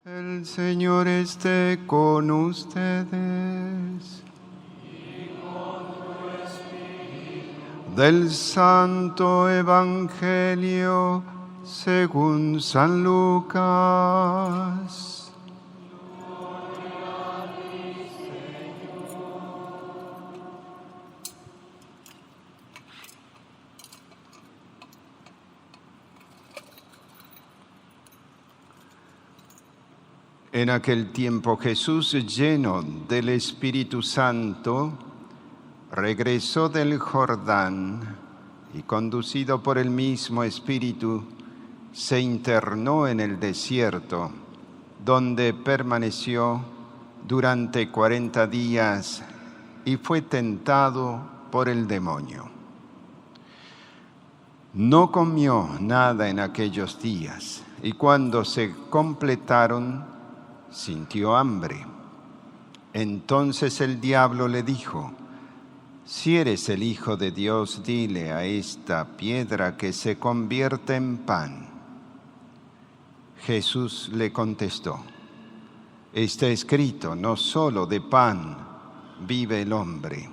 El Señor esté con ustedes. Y con tu espíritu. Del Santo Evangelio según San Lucas. Gloria a ti, Señor. En aquel tiempo Jesús, lleno del Espíritu Santo, regresó del Jordán y, conducido por el mismo Espíritu, se internó en el desierto, donde permaneció durante 40 días y fue tentado por el demonio. No comió nada en aquellos días y cuando se completaron, sintió hambre. Entonces el diablo le dijo: si eres el Hijo de Dios, dile a esta piedra que se convierta en pan. Jesús le contestó: está escrito, no solo de pan vive el hombre.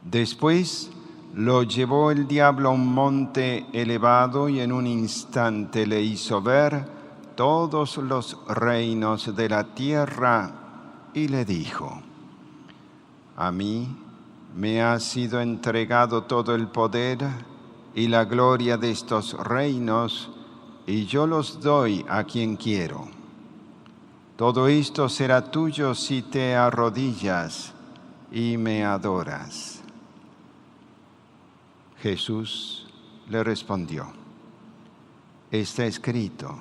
Después lo llevó el diablo a un monte elevado y en un instante le hizo ver todos los reinos de la tierra y le dijo: a mí me ha sido entregado todo el poder y la gloria de estos reinos, y yo los doy a quien quiero. Todo esto será tuyo si te arrodillas y me adoras. Jesús le respondió: está escrito,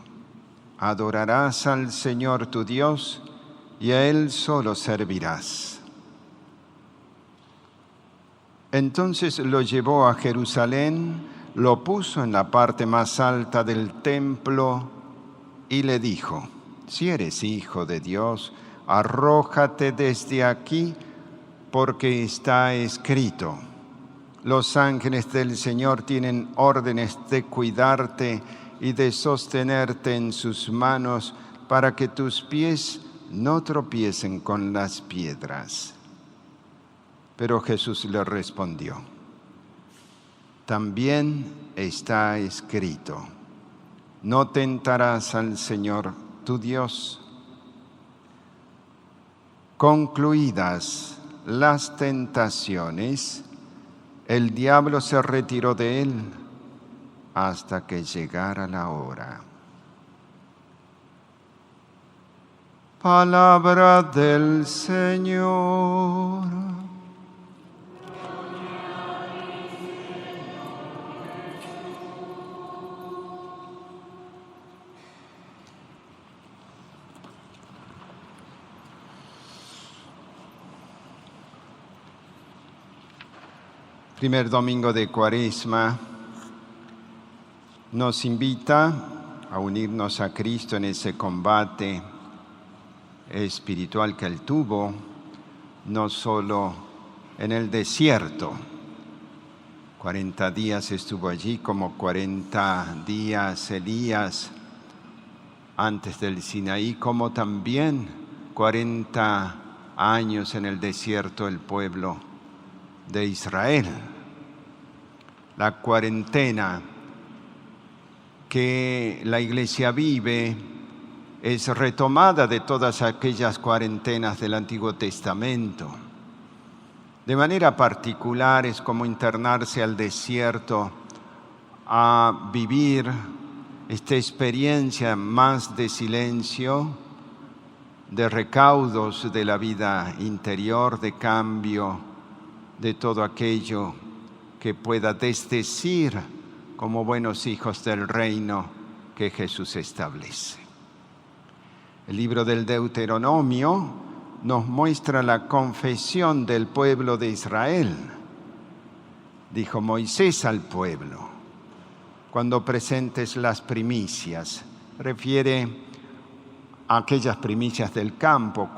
adorarás al Señor tu Dios y a Él solo servirás. Entonces lo llevó a Jerusalén, lo puso en la parte más alta del templo y le dijo: si eres Hijo de Dios, arrójate desde aquí, porque está escrito, los ángeles del Señor tienen órdenes de cuidarte y de sostenerte en sus manos para que tus pies no tropiecen con las piedras. Pero Jesús le respondió: también está escrito, no tentarás al Señor tu Dios. Concluidas las tentaciones, el diablo se retiró de él hasta que llegara la hora. Palabra del Señor. Primer domingo de Cuaresma nos invita a unirnos a Cristo en ese combate espiritual que Él tuvo, no solo en el desierto. 40 días estuvo allí, como 40 días Elías antes del Sinaí, como también 40 años en el desierto el pueblo de Israel. La cuarentena que la Iglesia vive es retomada de todas aquellas cuarentenas del Antiguo Testamento. De manera particular es como internarse al desierto a vivir esta experiencia más de silencio, de recaudos de la vida interior, de cambio de todo aquello que pueda desdecir como buenos hijos del reino que Jesús establece. El libro del Deuteronomio nos muestra la confesión del pueblo de Israel. Dijo Moisés al pueblo: cuando presentes las primicias, refiere a aquellas primicias del campo.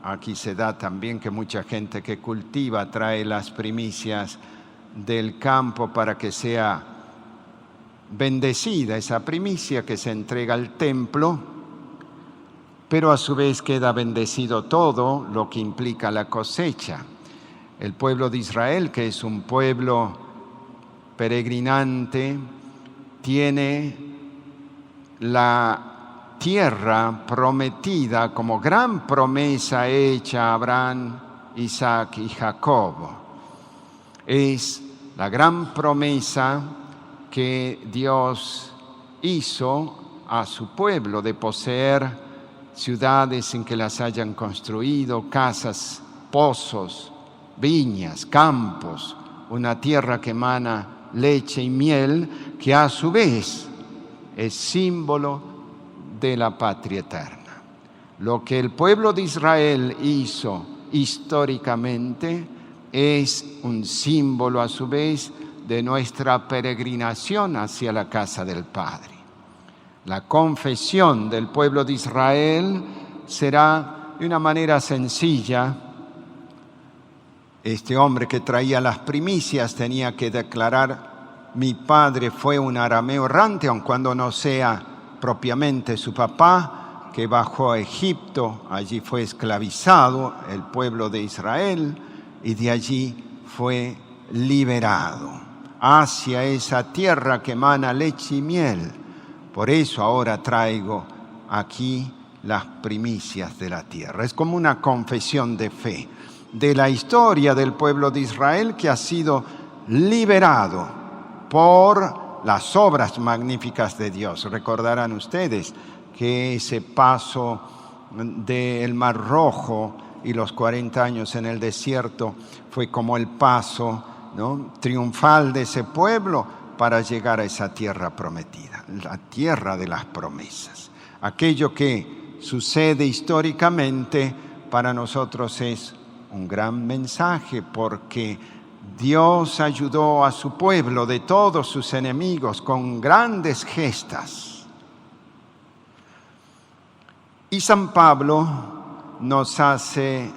Aquí se da también que mucha gente que cultiva trae las primicias del campo para que sea bendecida esa primicia que se entrega al templo pero a su vez queda bendecido todo lo que implica la cosecha. El pueblo de Israel, que es un pueblo peregrinante, tiene la tierra prometida como gran promesa hecha a Abraham, Isaac y Jacob. Es la gran promesa que Dios hizo a su pueblo de poseer ciudades en que las hayan construido, casas, pozos, viñas, campos, una tierra que emana leche y miel, que a su vez es símbolo de la patria eterna. Lo que el pueblo de Israel hizo históricamente es un símbolo a su vez de nuestra peregrinación hacia la casa del Padre. La confesión del pueblo de Israel será de una manera sencilla. Este hombre que traía las primicias tenía que declarar: mi padre fue un arameo errante, aun cuando no sea propiamente su papá, que bajó a Egipto, allí fue esclavizado el pueblo de Israel y de allí fue liberado hacia esa tierra que emana leche y miel. Por eso ahora traigo aquí las primicias de la tierra. Es como una confesión de fe de la historia del pueblo de Israel, que ha sido liberado por las obras magníficas de Dios. Recordarán ustedes que ese paso del Mar Rojo y los 40 años en el desierto fue como el paso, ¿no?, triunfal de ese pueblo para llegar a esa tierra prometida, la tierra de las promesas. Aquello que sucede históricamente para nosotros es un gran mensaje, porque Dios ayudó a su pueblo de todos sus enemigos con grandes gestas. Y San Pablo nos hace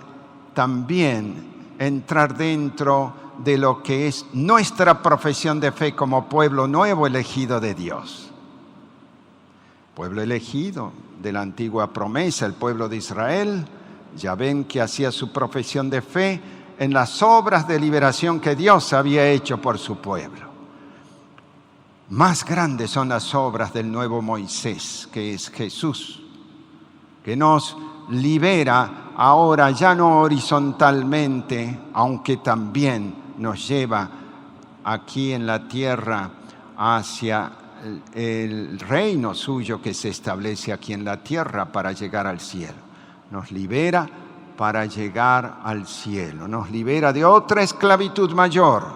también entrar dentro de lo que es nuestra profesión de fe como pueblo nuevo elegido de Dios. Pueblo elegido de la antigua promesa, el pueblo de Israel. Ya ven que hacía su profesión de fe en las obras de liberación que Dios había hecho por su pueblo. Más grandes son las obras del nuevo Moisés, que es Jesús, que nos libera ahora ya no horizontalmente, aunque también nos lleva aquí en la tierra hacia el reino suyo que se establece aquí en la tierra para llegar al cielo. Nos libera para llegar al cielo. Nos libera de otra esclavitud mayor,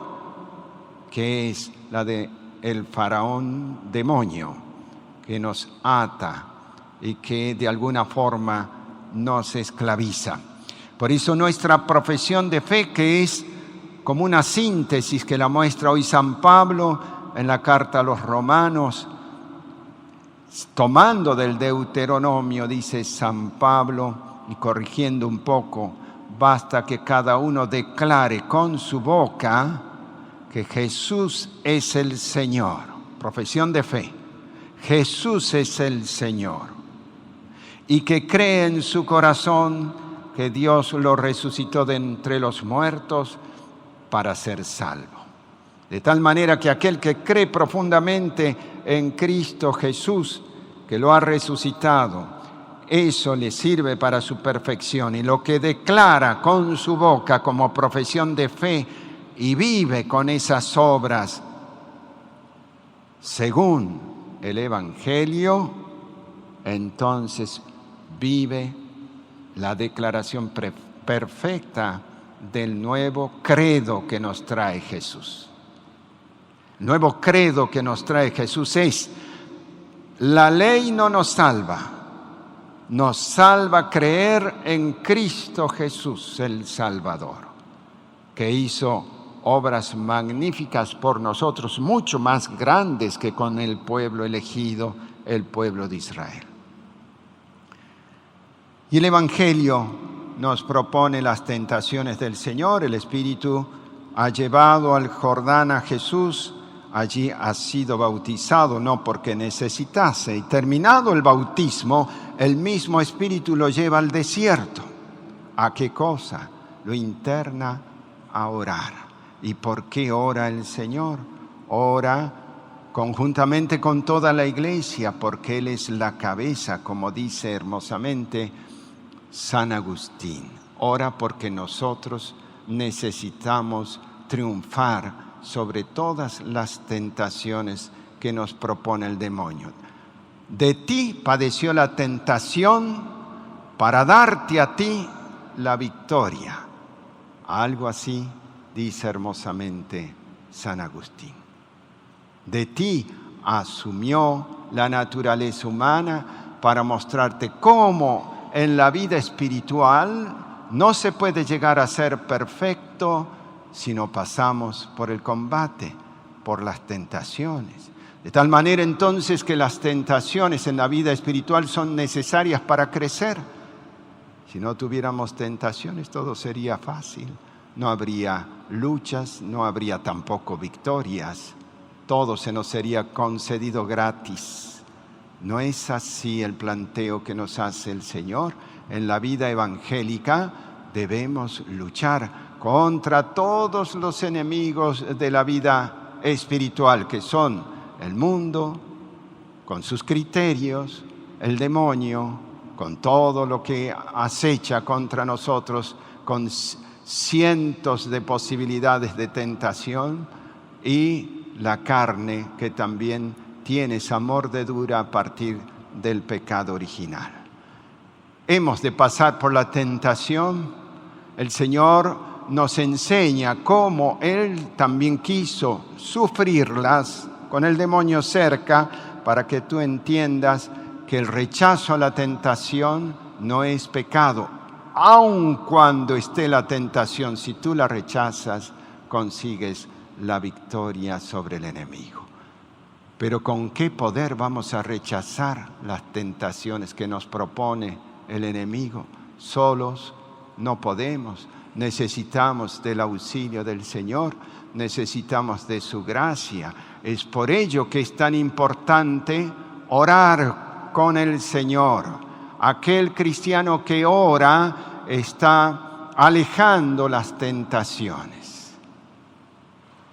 que es la del faraón demonio, que nos ata y que de alguna forma nos esclaviza. Por eso nuestra profesión de fe, que es como una síntesis que la muestra hoy San Pablo en la carta a los Romanos, tomando del Deuteronomio, dice San Pablo, y corrigiendo un poco: basta que cada uno declare con su boca que Jesús es el Señor. Profesión de fe. Jesús es el Señor. Y que cree en su corazón que Dios lo resucitó de entre los muertos para ser salvo. De tal manera que aquel que cree profundamente en Cristo Jesús, que lo ha resucitado, eso le sirve para su perfección. Y lo que declara con su boca como profesión de fe y vive con esas obras según el Evangelio, entonces vive la declaración perfecta del nuevo credo que nos trae Jesús. El nuevo credo que nos trae Jesús es: la ley no nos salva. Nos salva creer en Cristo Jesús, el Salvador, que hizo obras magníficas por nosotros, mucho más grandes que con el pueblo elegido, el pueblo de Israel. Y el Evangelio nos propone las tentaciones del Señor. El Espíritu ha llevado al Jordán a Jesús allí ha sido bautizado, no porque necesitase. Y terminado el bautismo, el mismo Espíritu lo lleva al desierto. ¿A qué cosa? Lo interna a orar. ¿Y por qué ora el Señor? Ora conjuntamente con toda la iglesia, porque Él es la cabeza, como dice hermosamente San Agustín. Ora porque nosotros necesitamos triunfar sobre todas las tentaciones que nos propone el demonio. De ti padeció la tentación para darte a ti la victoria. Algo así dice hermosamente San Agustín. De ti asumió la naturaleza humana para mostrarte cómo en la vida espiritual no se puede llegar a ser perfecto si no pasamos por el combate, por las tentaciones. De tal manera entonces que las tentaciones en la vida espiritual son necesarias para crecer. Si no tuviéramos tentaciones, todo sería fácil. No habría luchas, no habría tampoco victorias. Todo se nos sería concedido gratis. No es así el planteo que nos hace el Señor. En la vida evangélica debemos luchar contra todos los enemigos de la vida espiritual, que son el mundo, con sus criterios, el demonio, con todo lo que acecha contra nosotros, con cientos de posibilidades de tentación, y la carne, que también tiene esa mordedura a partir del pecado original. Hemos de pasar por la tentación. El Señor nos enseña cómo Él también quiso sufrirlas con el demonio cerca, para que tú entiendas que el rechazo a la tentación no es pecado. Aun cuando esté la tentación, si tú la rechazas, consigues la victoria sobre el enemigo. Pero ¿con qué poder vamos a rechazar las tentaciones que nos propone el enemigo? Solos no podemos. Necesitamos del auxilio del Señor, necesitamos de su gracia. Es por ello que es tan importante orar con el Señor. Aquel cristiano que ora está alejando las tentaciones.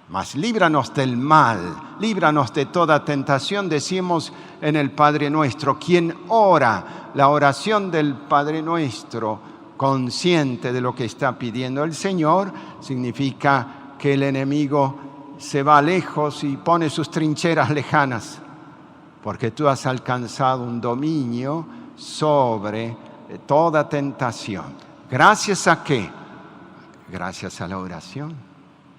Mas líbranos del mal, líbranos de toda tentación, decimos en el Padre Nuestro. Quien ora la oración del Padre Nuestro, consciente de lo que está pidiendo el Señor, significa que el enemigo se va lejos y pone sus trincheras lejanas, porque tú has alcanzado un dominio sobre toda tentación. ¿Gracias a qué? Gracias a la oración.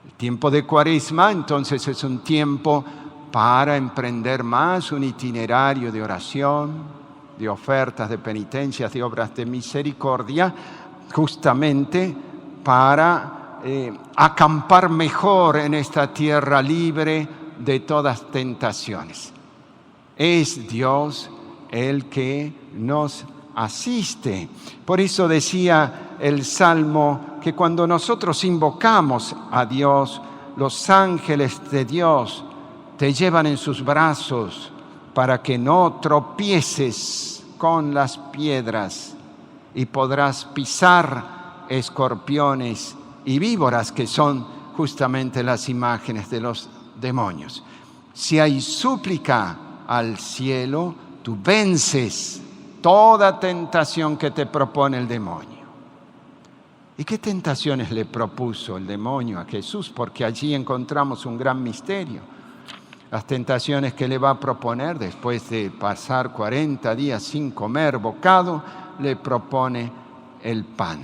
El tiempo de Cuaresma, entonces, es un tiempo para emprender más un itinerario de oración, de ofertas, de penitencias, de obras de misericordia, justamente para acampar mejor en esta tierra libre de todas tentaciones. Es Dios el que nos asiste. Por eso decía el Salmo que cuando nosotros invocamos a Dios, los ángeles de Dios te llevan en sus brazos para que no tropieces con las piedras, y podrás pisar escorpiones y víboras, que son justamente las imágenes de los demonios. Si hay súplica al cielo, tú vences toda tentación que te propone el demonio. ¿Y qué tentaciones le propuso el demonio a Jesús? Porque allí encontramos un gran misterio. Las tentaciones que le va a proponer después de pasar 40 días sin comer bocado, le propone el pan.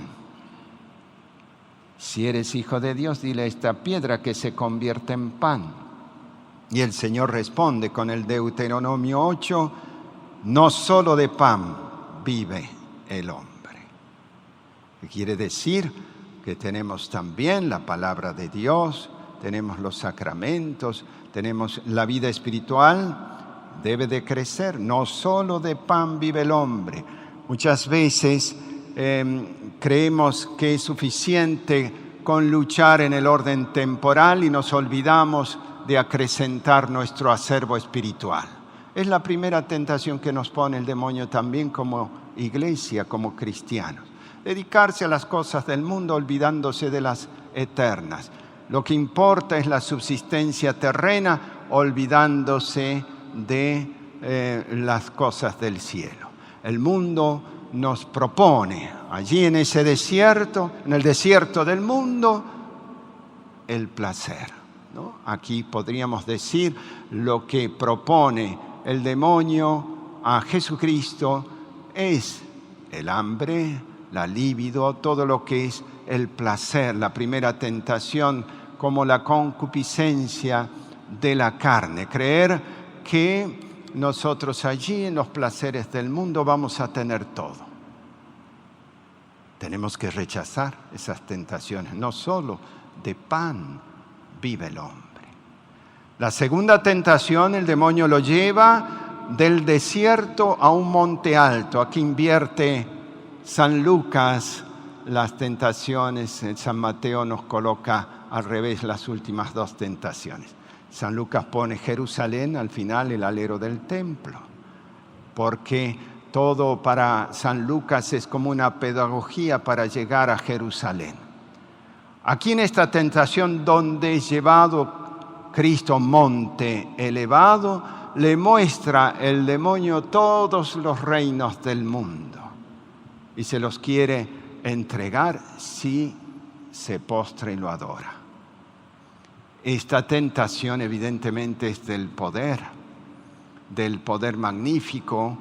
Si eres hijo de Dios, dile a esta piedra que se convierta en pan. Y el Señor responde con el Deuteronomio 8, no solo de pan vive el hombre. ¿Qué quiere decir? Que tenemos también la palabra de Dios, tenemos los sacramentos, tenemos la vida espiritual, debe de crecer. No solo de pan vive el hombre. Muchas veces creemos que es suficiente con luchar en el orden temporal y nos olvidamos de acrecentar nuestro acervo espiritual. Es la primera tentación que nos pone el demonio también como iglesia, como cristianos. Dedicarse a las cosas del mundo olvidándose de las eternas. Lo que importa es la subsistencia terrena, olvidándose de las cosas del cielo. El mundo nos propone, allí en ese desierto, en el desierto del mundo, el placer, ¿no? Aquí podríamos decir lo que propone el demonio a Jesucristo es el hambre, la libido, todo lo que es el placer, la primera tentación como la concupiscencia de la carne. Creer que nosotros allí en los placeres del mundo vamos a tener todo. Tenemos que rechazar esas tentaciones. No solo de pan vive el hombre. La segunda tentación, el demonio lo lleva del desierto a un monte alto. Aquí invierte San Lucas las tentaciones. San Mateo nos coloca al revés las últimas dos tentaciones. San Lucas pone Jerusalén al final, el alero del templo, porque todo para San Lucas es como una pedagogía para llegar a Jerusalén. Aquí en esta tentación donde es llevado Cristo monte elevado, le muestra el demonio todos los reinos del mundo y se los quiere entregar si se postra y lo adora. Esta tentación evidentemente es del poder magnífico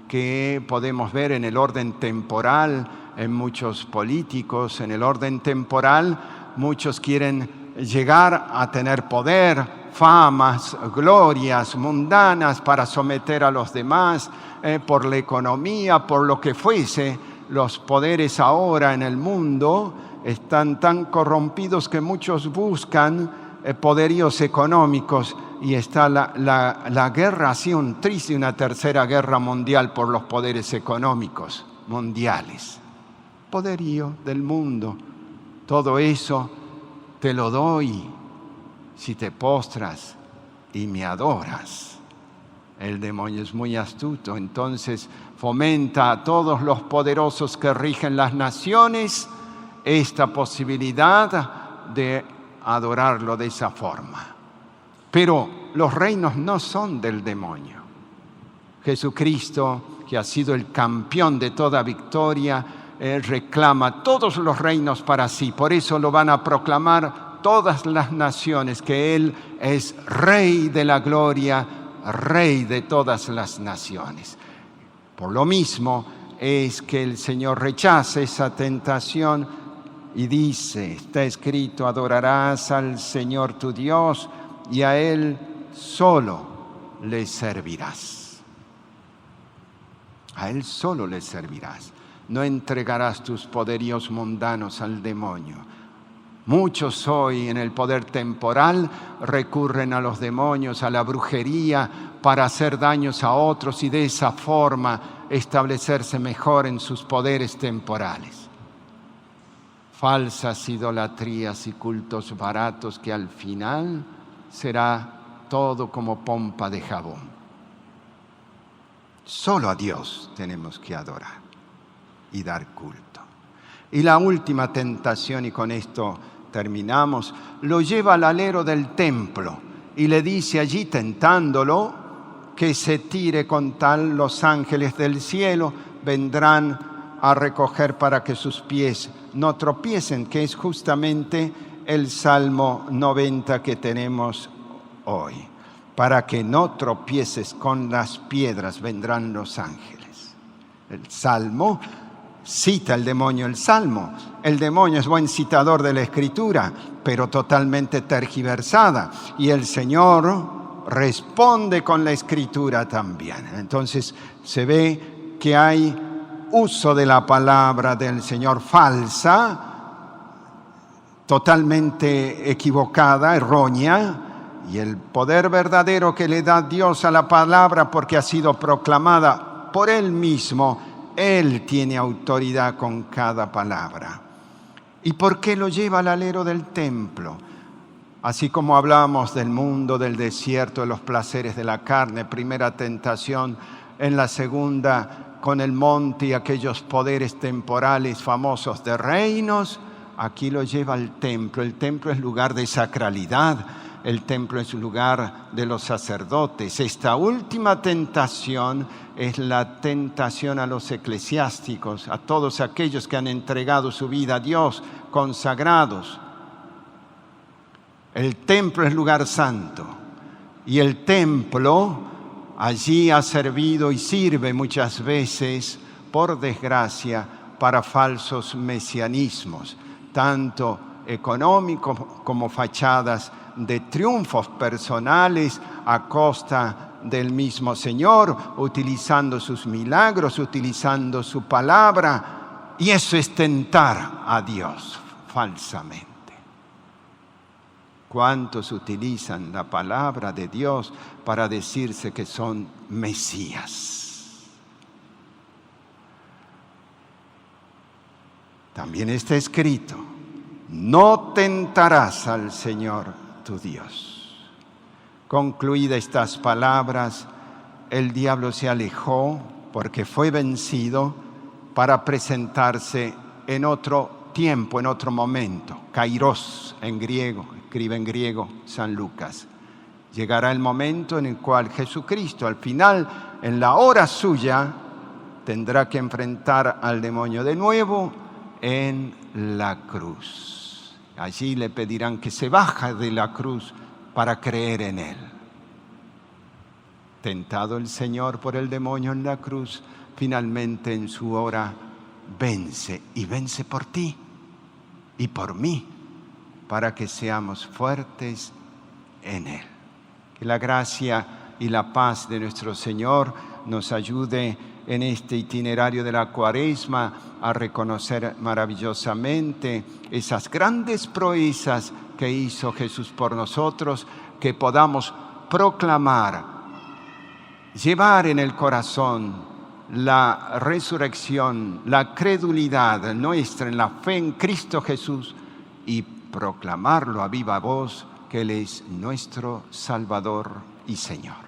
que podemos ver en el orden temporal, en muchos políticos. En el orden temporal muchos quieren llegar a tener poder, famas, glorias mundanas para someter a los demás, por la economía, por lo que fuese. Los poderes ahora en el mundo están tan corrompidos que muchos buscan poderíos económicos y está la guerra, así un triste, una tercera guerra mundial por los poderes económicos mundiales. Poderío del mundo, todo eso te lo doy si te postras y me adoras. El demonio es muy astuto, entonces fomenta a todos los poderosos que rigen las naciones esta posibilidad de adorarlo de esa forma. Pero los reinos no son del demonio. Jesucristo, que ha sido el campeón de toda victoria, reclama todos los reinos para sí. Por eso lo van a proclamar todas las naciones, que Él es Rey de la gloria, Rey de todas las naciones. Por lo mismo es que el Señor rechaza esa tentación y dice, está escrito, adorarás al Señor tu Dios y a Él solo le servirás. A Él solo le servirás. No entregarás tus poderíos mundanos al demonio. Muchos hoy en el poder temporal recurren a los demonios, a la brujería, para hacer daños a otros y de esa forma establecerse mejor en sus poderes temporales. Falsas idolatrías y cultos baratos que al final será todo como pompa de jabón. Solo a Dios tenemos que adorar y dar culto. Y la última tentación, y con esto terminamos, lo lleva al alero del templo y le dice allí, tentándolo, que se tire con tal, los ángeles del cielo vendrán a recoger para que sus pies no tropiecen, que es justamente el Salmo 90 que tenemos hoy. Para que no tropieces con las piedras vendrán los ángeles. El Salmo cita el demonio el Salmo. El demonio es buen citador de la Escritura, pero totalmente tergiversada. Y el Señor responde con la Escritura también. Entonces se ve que hay uso de la palabra del Señor falsa, totalmente equivocada, errónea, y el poder verdadero que le da Dios a la palabra porque ha sido proclamada por Él mismo. Él tiene autoridad con cada palabra. ¿Y por qué lo lleva al alero del templo? Así como hablamos del mundo, del desierto, de los placeres de la carne, primera tentación, en la segunda con el monte y aquellos poderes temporales famosos de reinos, aquí lo lleva al templo. El templo es lugar de sacralidad, el templo es lugar de los sacerdotes. Esta última tentación es la tentación a los eclesiásticos, a todos aquellos que han entregado su vida a Dios, consagrados. El templo es lugar santo y el templo allí ha servido y sirve muchas veces, por desgracia, para falsos mesianismos, tanto económicos como fachadas de triunfos personales a costa del mismo Señor, utilizando sus milagros, utilizando su palabra, y eso es tentar a Dios falsamente. ¿Cuántos utilizan la palabra de Dios para decirse que son Mesías? También está escrito: no tentarás al Señor tu Dios. Concluidas estas palabras, el diablo se alejó porque fue vencido para presentarse en otro tiempo, en otro momento. Kairos en griego, escribe en griego San Lucas. Llegará el momento en el cual Jesucristo, al final, en la hora suya, tendrá que enfrentar al demonio de nuevo en la cruz. Allí le pedirán que se baje de la cruz para creer en Él. Tentado el Señor por el demonio en la cruz, finalmente en su hora vence, y vence por ti y por mí, para que seamos fuertes en Él. Que la gracia y la paz de nuestro Señor nos ayude en este itinerario de la Cuaresma a reconocer maravillosamente esas grandes proezas que hizo Jesús por nosotros, que podamos proclamar, llevar en el corazón la resurrección, la credulidad nuestra en la fe en Cristo Jesús y proclamarlo a viva voz que Él es nuestro Salvador y Señor.